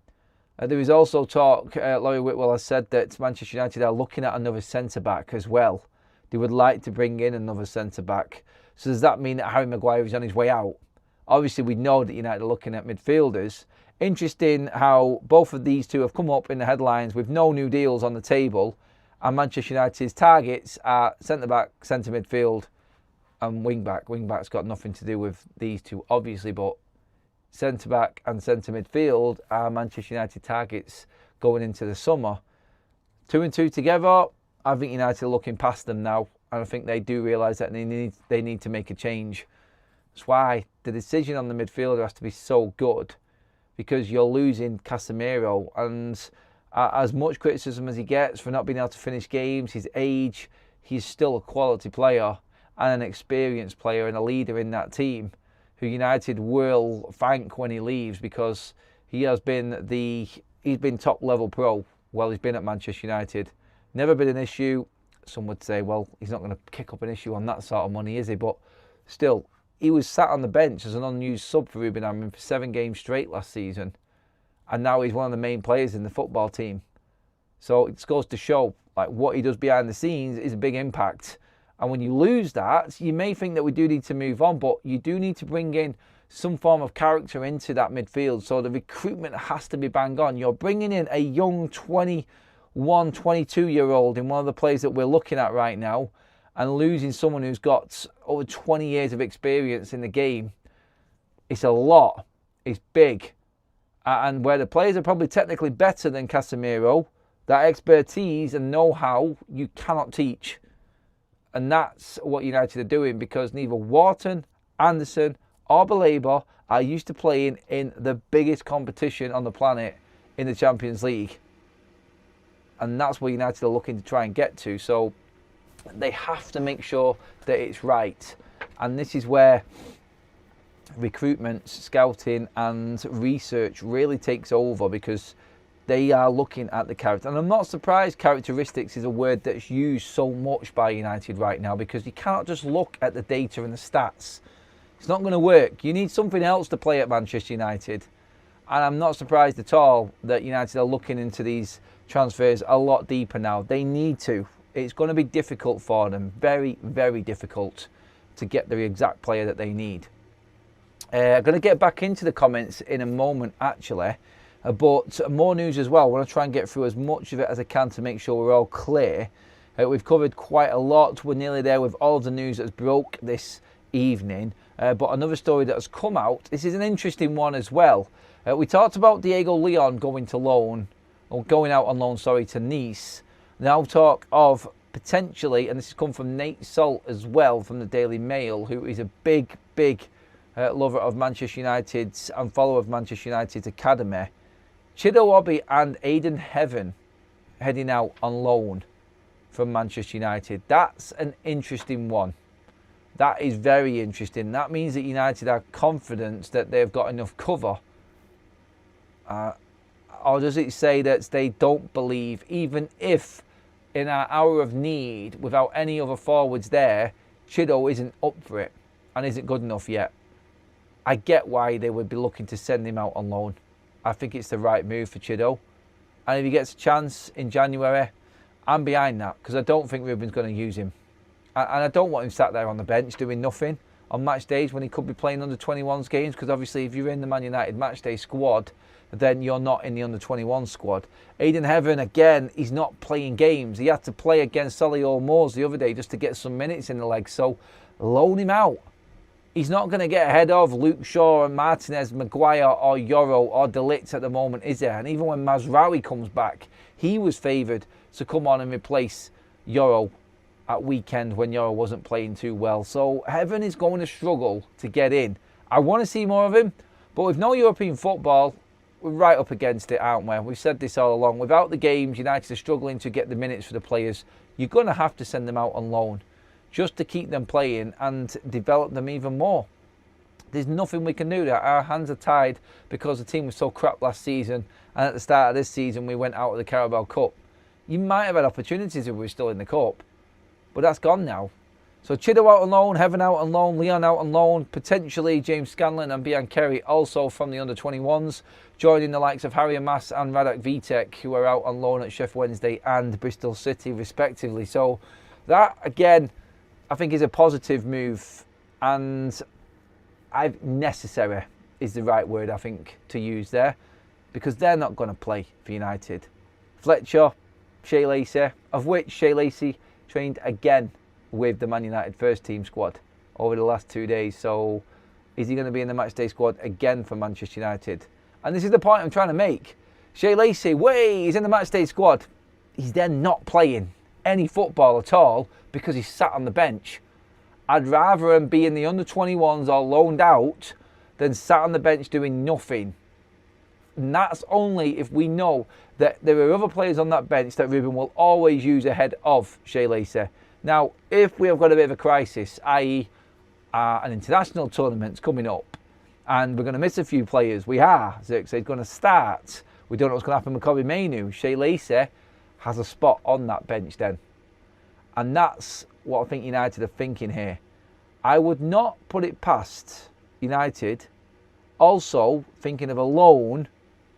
There is also talk, Laurie Whitwell has said that Manchester United are looking at another centre-back as well. They would like to bring in another centre-back. So does that mean that Harry Maguire is on his way out? Obviously, we know that United are looking at midfielders. Interesting how both of these two have come up in the headlines with no new deals on the table. And Manchester United's targets are centre-back, centre midfield and wing-back. Wing-back's got nothing to do with these two, obviously, but centre-back and centre midfield are Manchester United targets going into the summer. 2 and 2 together, I think United are looking past them now, and I think they do realise that they need to make a change. That's why the decision on the midfielder has to be so good, because you're losing Casemiro, and as much criticism as he gets for not being able to finish games, his age, he's still a quality player and an experienced player and a leader in that team who United will thank when he leaves, because he has been he's been top level pro while he's been at Manchester United. Never been an issue. Some would say, well, he's not going to kick up an issue on that sort of money, is he? But still, he was sat on the bench as an unused sub for Ruben Amorim for 7 games straight last season. And now he's one of the main players in the football team. So it goes to show, like, what he does behind the scenes is a big impact. And when you lose that, you may think that we do need to move on, but you do need to bring in some form of character into that midfield. So the recruitment has to be bang on. You're bringing in a young 21, 22-year-old in one of the players that we're looking at right now, and losing someone who's got over 20 years of experience in the game. It's a lot. It's big. And where the players are probably technically better than Casemiro, that expertise and know-how you cannot teach. And that's what United are doing, because neither Wharton, Anderson or Baleba are used to playing in the biggest competition on the planet in the Champions League. And that's where United are looking to try and get to. So they have to make sure that it's right. And this is where recruitment, scouting and research really takes over, because they are looking at the character. And I'm not surprised characteristics is a word that's used so much by United right now, because you cannot just look at the data and the stats. It's not going to work. You need something else to play at Manchester United. And I'm not surprised at all that United are looking into these transfers a lot deeper now. They need to. It's going to be difficult for them. Very, very difficult to get the exact player that they need. I'm going to get back into the comments in a moment, actually. But more news as well. I want to try and get through as much of it as I can to make sure we're all clear. We've covered quite a lot. We're nearly there with all of the news that's broke this evening. But another story that has come out, this is an interesting one as well. We talked about Diego Leon going to loan, or going out on loan, sorry, to Nice. Now talk of potentially, and this has come from Nate Salt as well from the Daily Mail, who is a big lover of Manchester United's and follower of Manchester United's academy. Chido and Aidan Heaven heading out on loan from Manchester United. That's an interesting one. That is very interesting. That means that United are confident that they've got enough cover. Or does it say that they don't believe, even if in our hour of need, without any other forwards there, Chido isn't up for it and isn't good enough yet? I get why they would be looking to send him out on loan. I think it's the right move for Chido. And if he gets a chance in January, I'm behind that, because I don't think Ruben's going to use him. And I don't want him sat there on the bench doing nothing on match days when he could be playing under 21s games, because obviously if you're in the Man United match day squad, then you're not in the under 21 squad. Aidan Heaven, again, he's not playing games. He had to play against Solihull Moors the other day just to get some minutes in the legs. So loan him out. He's not going to get ahead of Luke Shaw and Martinez, Maguire or Yoro or De Ligt at the moment, is there? And even when Mazraoui comes back, he was favoured to come on and replace Yoro at weekend when Yoro wasn't playing too well. So Heaven is going to struggle to get in. I want to see more of him, but with no European football, we're right up against it, aren't we? We've said this all along. Without the games, United are struggling to get the minutes for the players. You're going to have to send them out on loan just to keep them playing and develop them even more. There's nothing we can do there. Our hands are tied because the team was so crap last season, and at the start of this season we went out of the Carabao Cup. You might have had opportunities if we were still in the Cup, but that's gone now. So Chido out on loan, Heaven out on loan, Leon out on loan, potentially James Scanlon and Bian Kerry also from the under-21s, joining the likes of Harry Amas and Radak Vitek, who are out on loan at Sheffield Wednesday and Bristol City respectively. So that, again, I think is a positive move, and necessary is the right word, I think, to use there, because they're not going to play for United. Fletcher, Shea Lacey, of which Shea Lacey trained again with the Man United first team squad over the last 2 days. So is he going to be in the matchday squad again for Manchester United? And this is the point I'm trying to make. Shea Lacey, he's in the matchday squad. He's then not playing any football at all because he's sat on the bench. I'd rather him be in the under-21s or loaned out than sat on the bench doing nothing. And that's only if we know that there are other players on that bench that Ruben will always use ahead of Shea Lacey. Now, if we have got a bit of a crisis, i.e. an international tournament's coming up and we're going to miss a few players, Xerxes going to start. We don't know what's going to happen with Kobbie Mainoo. Shea Lacey has a spot on that bench then. And that's what I think United are thinking here. I would not put it past United also thinking of a loan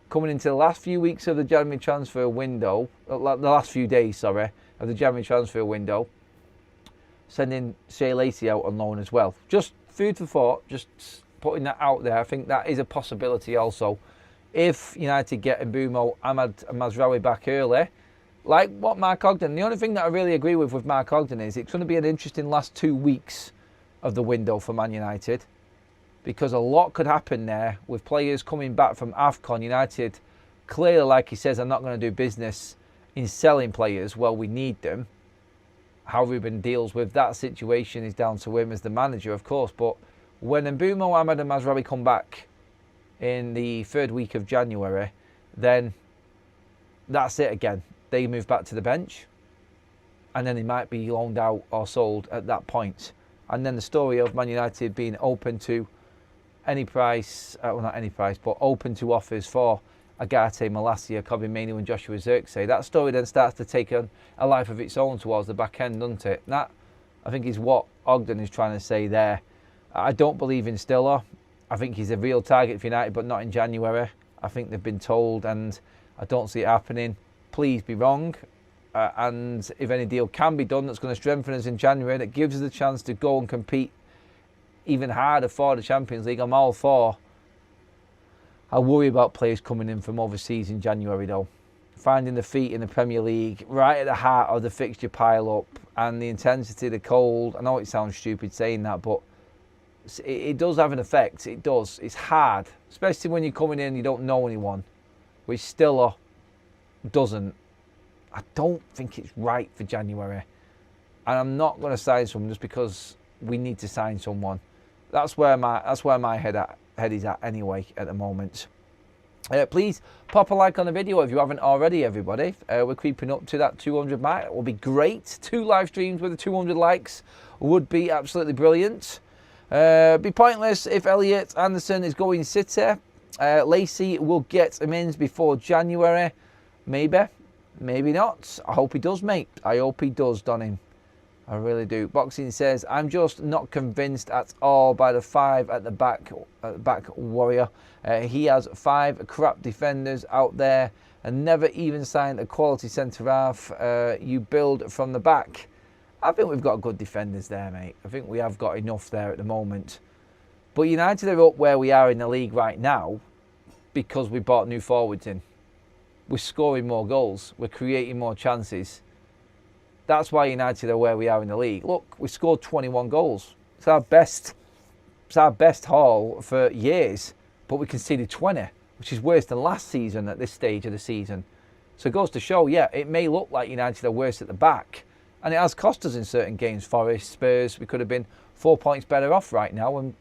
coming into the last few weeks of the January transfer window, the last few days, of the January transfer window, sending Shea Lacey out on loan as well. Just food for thought, just putting that out there. I think that is a possibility also. If United get Mbeumo, Ahmad and Mazraoui back early, like what Mark Ogden, the only thing that I really agree with Mark Ogden is it's going to be an interesting last 2 weeks of the window for Man United, because a lot could happen there with players coming back from AFCON. United clearly, like he says, I'm not going to do business in selling players. Well, we need them. How Ruben deals with that situation is down to him as the manager, of course. But when Mbeumo, Ahmad and Mazraoui come back in the 3rd week of January, then that's it again. They move back to the bench and then they might be loaned out or sold at that point. And then the story of Man United being open to any price, well not any price, but open to offers for Ugarte, Malacia, Kobbie Mainoo and Joshua Xerxes. That story then starts to take on a life of its own towards the back end, doesn't it? And that, I think, is what Ogden is trying to say there. I don't believe in Stiller. I think he's a real target for United, but not in January. I think they've been told, and I don't see it happening. Please be wrong. And if any deal can be done that's going to strengthen us in January, that gives us a chance to go and compete even harder for the Champions League, I'm all for. I worry about players coming in from overseas in January though. Finding the feet in the Premier League, right at the heart of the fixture pile-up, and the intensity, the cold. I know it sounds stupid saying that, but it does have an effect. It does. It's hard, especially when you're coming in and you don't know anyone, which Stiller doesn't. I don't think it's right for January. And I'm not going to sign someone just because we need to sign someone. That's where my head is at anyway at the moment. Please pop a like on the video if you haven't already, everybody. We're creeping up to that 200 mark. It will be great. 2 live streams with the 200 likes would be absolutely brilliant. Be pointless if Elliot Anderson is going City. Lacey will get him in before January. Maybe. Maybe not. I hope he does, mate. I hope he does, Donning. I really do. Boxing says, I'm just not convinced at all by the 5 at the back Warrior. He has 5 crap defenders out there and never even signed a quality centre-half. You build from the back. I think we've got good defenders there, mate. I think we have got enough there at the moment. But United are up where we are in the league right now because we bought new forwards in. We're scoring more goals. We're creating more chances. That's why United are where we are in the league. Look, we scored 21 goals. It's our best haul for years, but we conceded 20, which is worse than last season at this stage of the season. So it goes to show, yeah, it may look like United are worse at the back, and it has cost us in certain games. Forest, Spurs, we could have been 4 points better off right now and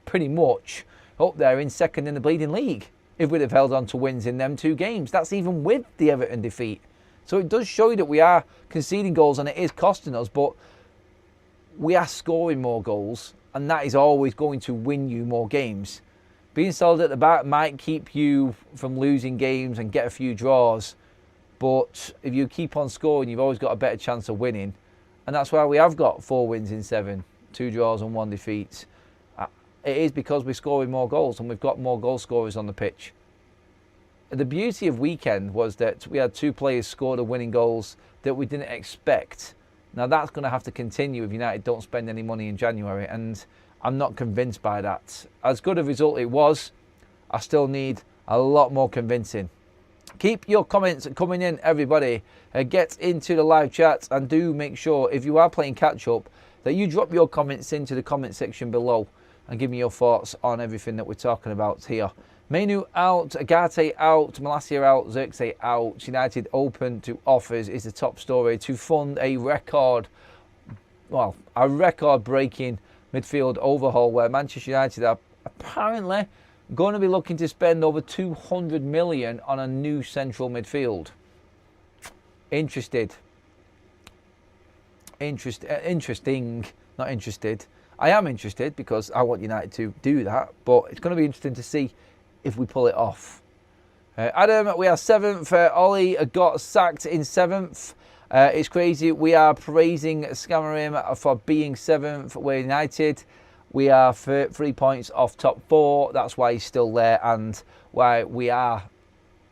pretty much up there in second in the bleeding league if we'd have held on to wins in them 2 games. That's even with the Everton defeat. So it does show you that we are conceding goals and it is costing us, but we are scoring more goals and that is always going to win you more games. Being solid at the back might keep you from losing games and get a few draws, but if you keep on scoring, you've always got a better chance of winning. And that's why we have got 4 wins in 7, 2 draws and 1 defeat. It is because we're scoring more goals and we've got more goal scorers on the pitch. The beauty of weekend was that we had 2 players score the winning goals that we didn't expect. Now that's going to have to continue if United don't spend any money in January, and I'm not convinced by that. As good a result it was, I still need a lot more convincing. Keep your comments coming in, everybody. Get into the live chat and do make sure, if you are playing catch up, that you drop your comments into the comment section below. and give me your thoughts on everything that we're talking about here. Mainoo out, Ugarte out, Malacia out, Xerxes out. United open to offers is the top story to fund a record-breaking midfield overhaul where Manchester United are apparently going to be looking to spend over 200 million on a new central midfield. Interesting. Not interested. I am interested because I want United to do that, but it's going to be interesting to see if we pull it off. Adam, we are 7th. Ollie got sacked in 7th. It's crazy. We are praising Scamarim for being 7th. We're United. We are 3 points off top 4. That's why he's still there and why we are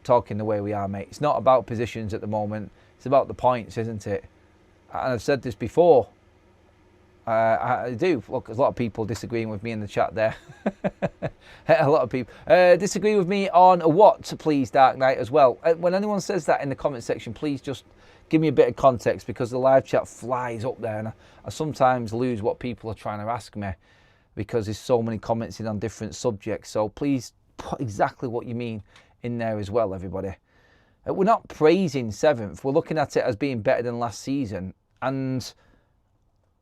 talking the way we are, mate. It's not about positions at the moment. It's about the points, isn't it? And I've said this before. I do. Look, there's a lot of people disagreeing with me in the chat there. A lot of people disagree with me on what, please, Dark Knight, as well. When anyone says that in the comment section, please just give me a bit of context because the live chat flies up there and I sometimes lose what people are trying to ask me because there's so many comments in on different subjects. So please put exactly what you mean in there as well, everybody. We're not praising 7th. We're looking at it as being better than last season. And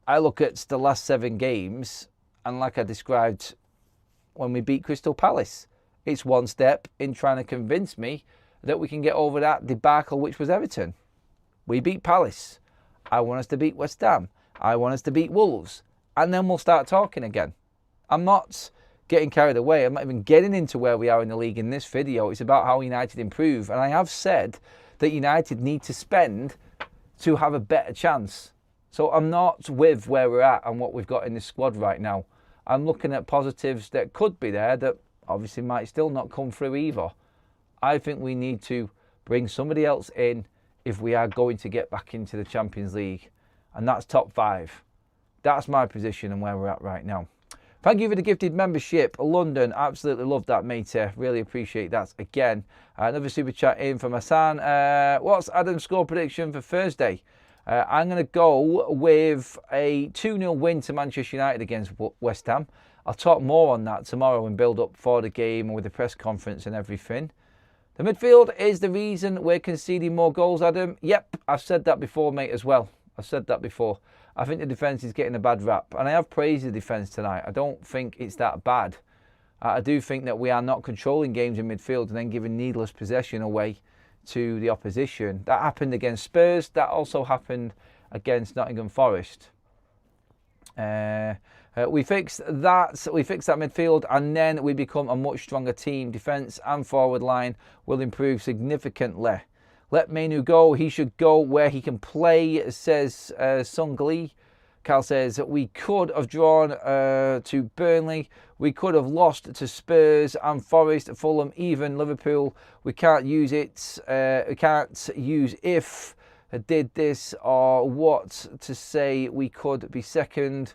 I look at the last 7 games, and like I described when we beat Crystal Palace, it's one step in trying to convince me that we can get over that debacle which was Everton. We beat Palace. I want us to beat West Ham. I want us to beat Wolves. And then we'll start talking again. I'm not getting carried away. I'm not even getting into where we are in the league in this video. It's about how United improve. And I have said that United need to spend to have a better chance. So I'm not with where we're at and what we've got in this squad right now. I'm looking at positives that could be there that obviously might still not come through either. I think we need to bring somebody else in if we are going to get back into the Champions League. And that's top 5. That's my position and where we're at right now. Thank you for the gifted membership. London, absolutely love that, matey. Really appreciate that again. Another super chat in from Hassan. What's Adam's score prediction for Thursday? I'm going to go with a 2-0 win to Manchester United against West Ham. I'll talk more on that tomorrow and build up for the game and with the press conference and everything. The midfield is the reason we're conceding more goals, Adam. Yep, I've said that before, mate, as well. I've said that before. I think the defence is getting a bad rap. And I have praised the defence tonight. I don't think it's that bad. I do think that we are not controlling games in midfield and then giving needless possession away to the opposition. That happened against Spurs. That also happened against Nottingham Forest. We fixed that. We fixed that midfield, and then we become a much stronger team. Defence and forward line will improve significantly. Let Mainoo go. He should go where he can play, says Sung Lee. Cal says we could have drawn to Burnley. We could have lost to Spurs and Forest, Fulham, even Liverpool. We can't use it. We can't use if did this or what to say. We could be second.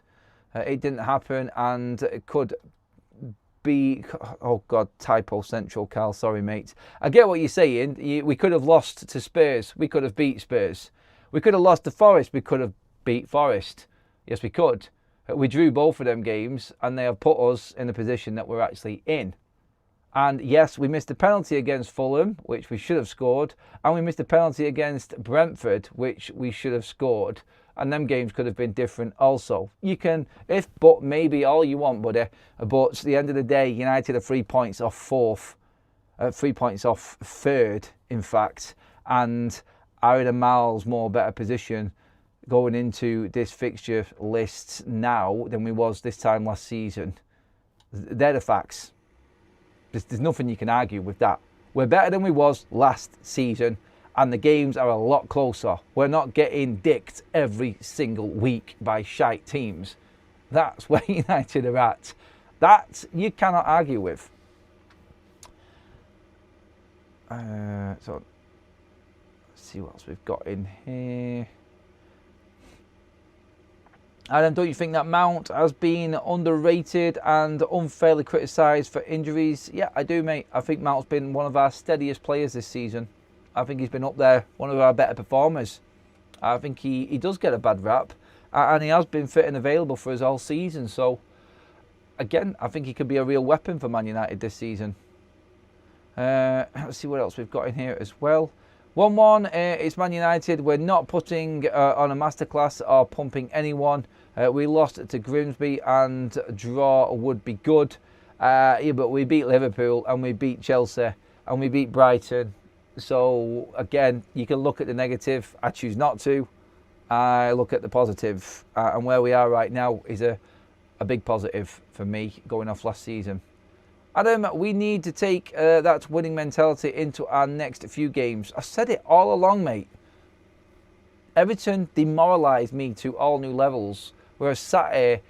It didn't happen, and it could be. Oh God, typo central, Cal. Sorry, mate. I get what you're saying. We could have lost to Spurs. We could have beat Spurs. We could have lost to Forest. We could have beat Forest. Yes, we could. We drew both of them games, and they have put us in the position that we're actually in. And yes, we missed a penalty against Fulham, which we should have scored, and we missed a penalty against Brentford, which we should have scored. And them games could have been different also. You can, if, but, maybe all you want, buddy. But at the end of the day, United are 3 points off 4th. 3 points off 3rd, in fact. And are in a miles more better position going into this fixture list now than we was this time last season. They're the facts. There's nothing you can argue with that. We're better than we was last season, and the games are a lot closer. We're not getting dicked every single week by shite teams. That's where United are at. That you cannot argue with. So let's see what else we've got in here. Adam, don't you think that Mount has been underrated and unfairly criticised for injuries? Yeah, I do, mate. I think Mount's been one of our steadiest players this season. I think he's been up there, one of our better performers. I think he does get a bad rap, and he has been fit and available for us all season. So again, I think he could be a real weapon for Man United this season. Let's see what else we've got in here as well. 1-1, it's Man United. We're not putting on a masterclass or pumping anyone. We lost to Grimsby and draw would be good. Yeah, but we beat Liverpool and we beat Chelsea and we beat Brighton. So, again, you can look at the negative. I choose not to. I look at the positive. And where we are right now is a big positive for me going off last season. Adam, we need to take that winning mentality into our next few games. I said it all along, mate. Everton demoralised me to all new levels. Whereas sat here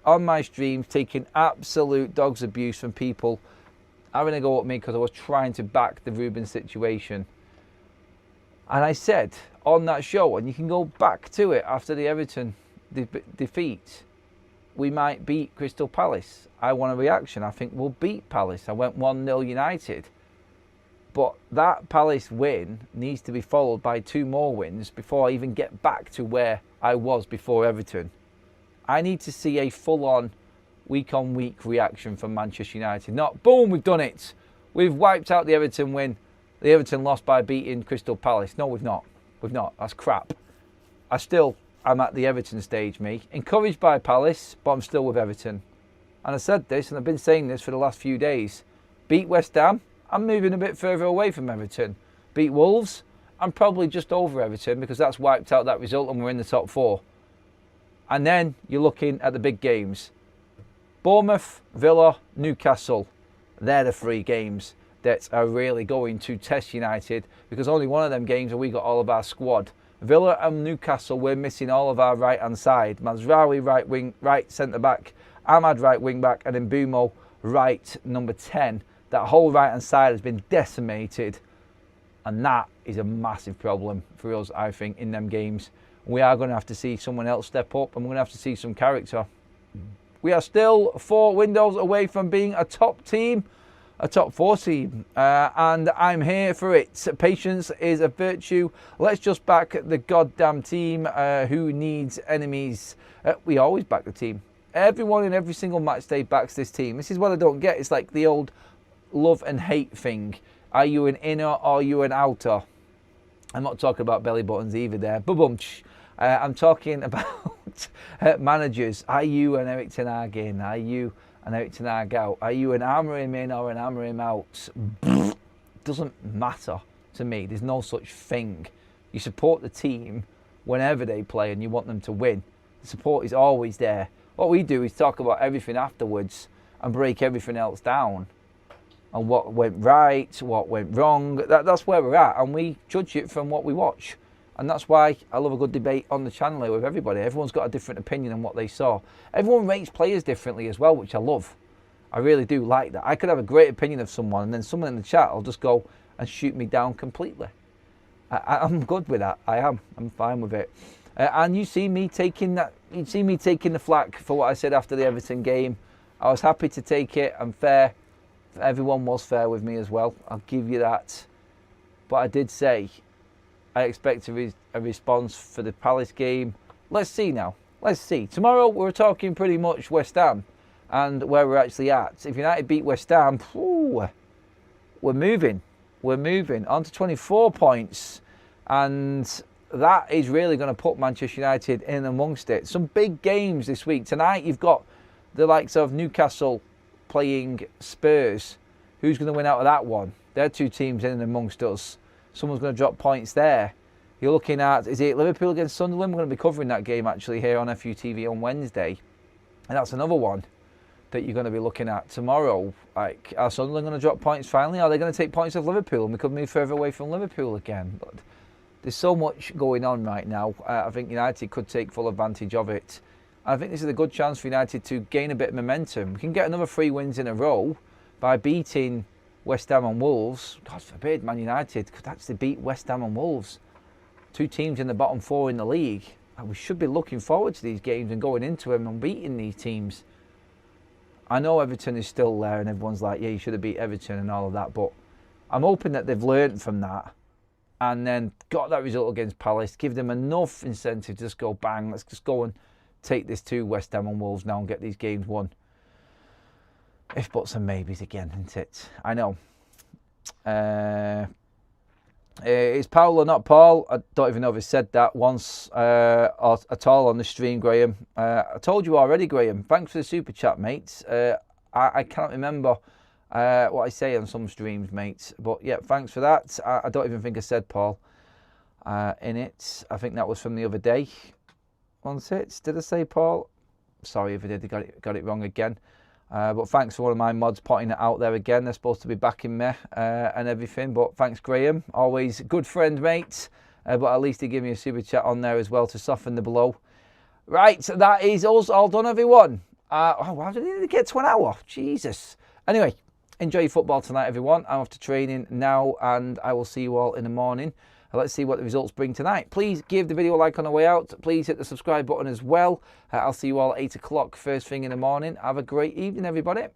on my streams taking absolute dog's abuse from people having a go at me because I was trying to back the Ruben situation. And I said on that show, and you can go back to it after the Everton defeat, we might beat Crystal Palace. I want a reaction. I think we'll beat Palace. I went 1-0 United. But that Palace win needs to be followed by 2 more wins before I even get back to where I was before Everton. I need to see a full-on, week-on-week reaction from Manchester United. Not, boom, we've done it. We've wiped out the Everton win. The Everton lost by beating Crystal Palace. No, we've not. We've not. That's crap. I'm at the Everton stage, me. Encouraged by Palace, but I'm still with Everton. And I said this, and I've been saying this for the last few days. Beat West Ham, I'm moving a bit further away from Everton. Beat Wolves, I'm probably just over Everton because that's wiped out that result and we're in the top 4. And then you're looking at the big games. Bournemouth, Villa, Newcastle. They're the 3 games that are really going to test United because only one of them games have we got all of our squad. Villa and Newcastle, we're missing all of our right-hand side. Mazraoui right centre-back, Ahmad right wing-back, and then Mbeumo right number 10. That whole right-hand side has been decimated. And that is a massive problem for us, I think, in them games. We are going to have to see someone else step up and we're going to have to see some character. We are still 4 windows away from being a top team. A top 4 team, and I'm here for it. Patience is a virtue. Let's just back the goddamn team. Who needs enemies? We always back the team. Everyone in every single match day backs this team. This is what I don't get. It's like the old love and hate thing. Are you an inner or are you an outer? I'm not talking about belly buttons either there. Ba-bumch. I'm talking about managers. Are you an Erik ten Hag in? Are you an Erik ten Hag out? Are you an hammer him in or an hammer him out? Doesn't matter to me. There's no such thing. You support the team whenever they play and you want them to win. The support is always there. What we do is talk about everything afterwards and break everything else down. And what went right, what went wrong. That's where we're at. And we judge it from what we watch. And that's why I love a good debate on the channel here with everybody. Everyone's got a different opinion on what they saw. Everyone rates players differently as well, which I love. I really do like that. I could have a great opinion of someone and then someone in the chat will just go and shoot me down completely. I'm good with that. I am. I'm fine with it. And you see me taking that. You see me taking the flak for what I said after the Everton game. I was happy to take it. I'm fair. Everyone was fair with me as well. I'll give you that. But I did say I expect a response for the Palace game. Let's see now. Let's see. Tomorrow we're talking pretty much West Ham and where we're actually at. If United beat West Ham, we're moving. We're moving on to 24 points. And that is really going to put Manchester United in amongst it. Some big games this week. Tonight you've got the likes of Newcastle playing Spurs. Who's going to win out of that one? They're 2 teams in and amongst us. Someone's going to drop points there. You're looking at, is it Liverpool against Sunderland? We're going to be covering that game actually here on FUTV on Wednesday. And that's another one that you're going to be looking at tomorrow. Like, are Sunderland going to drop points finally? Are they going to take points off Liverpool? And we could move further away from Liverpool again. But there's so much going on right now. I think United could take full advantage of it. I think this is a good chance for United to gain a bit of momentum. We can get another 3 wins in a row by beating West Ham and Wolves. God forbid Man United could actually beat West Ham and Wolves. 2 teams in the bottom 4 in the league. We should be looking forward to these games and going into them and beating these teams. I know Everton is still there and everyone's like, yeah, you should have beat Everton and all of that. But I'm hoping that they've learned from that and then got that result against Palace. Give them enough incentive to just go bang. Let's just go and take this to West Ham and Wolves now and get these games won. If buts and maybes again, isn't it? I know. It's Paolo, not Paul. I don't even know if he said that once or at all on the stream, Graham. I told you already, Graham. Thanks for the super chat, mates. I can't remember what I say on some streams, mates. But yeah, thanks for that. I don't even think I said Paul in it. I think that was from the other day. Wasn't it? Did I say Paul? Sorry if I did. I got it wrong again. But thanks for one of my mods putting it out there again. They're supposed to be backing me and everything. But thanks, Graham. Always good friend, mate. But at least he gave me a super chat on there as well to soften the blow. Right, so that is us all done, everyone. How did it get to an hour? Jesus. Anyway, enjoy your football tonight, everyone. I'm off to training now, and I will see you all in the morning. Let's see what the results bring tonight. Please give the video a like on the way out. Please hit the subscribe button as well. I'll see you all at 8 o'clock first thing in the morning. Have a great evening, everybody.